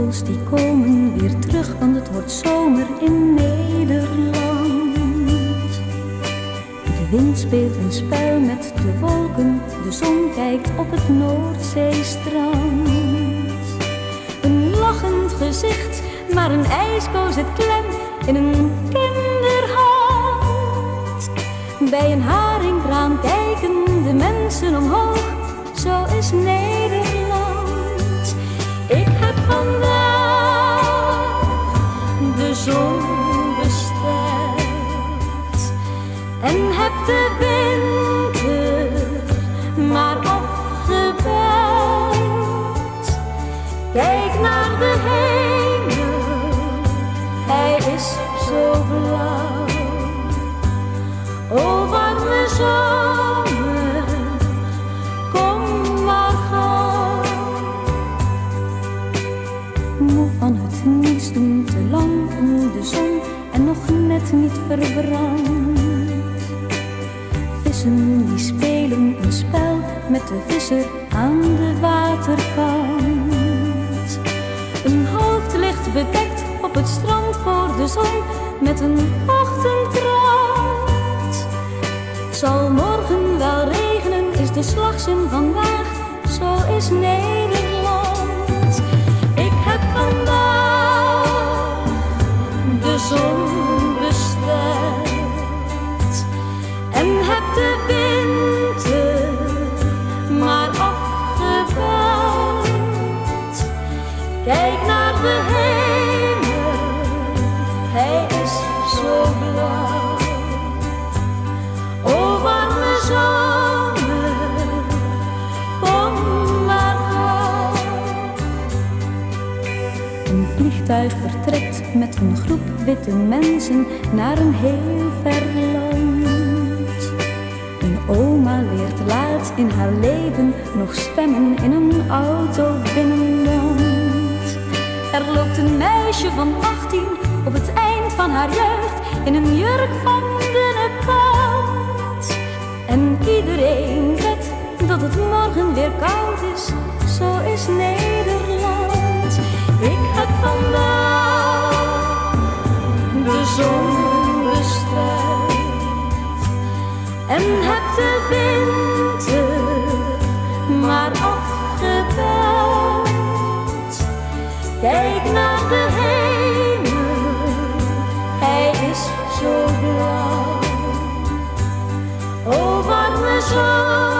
vogels die komen weer terug, want het wordt zomer in Nederland. De wind speelt een spel met de wolken, de zon kijkt op het Noordzeestrand. Een lachend gezicht, maar een ijsko zit klem in een kinderhand. Bij een haringkraam kijken de mensen omhoog, zo is Nederland. Ik heb vandaag de zon besteld en heb de winter maar afgebeld. Kijk naar de hemel, hij is zo blauw. O warme zomer, kom maar gauw. Moe van het niets doen, te lang in de zon en nog net niet verbrand. Vissen die spelen een spel met de visser aan de waterkant. Een hoofd ligt bedekt op het strand voor de zon met een ochtendkrant. Het zal morgen wel regenen, is de slagzin vandaag, zo is Nederland. Ik heb vandaag de zon besteld en heb de winter maar afgebeld. Kijk naar de hemel, hij is zo blauw. O warme zomer, kom maar gauw. Een vliegtuig vertrekt met een groep witte mensen naar een heel ver land. Een oma leert laat in haar leven nog zwemmen in een auto binnenland. Er loopt een meisje van 18 op het eind van haar jeugd in een jurk van dunne kant. En iedereen weet dat het morgen weer koud is, zo is Nederland. Ik heb vandaag de zon besteld en heb de winter maar afgebeld. Kijk naar de hemel, hij is zo blauw. O warme zon.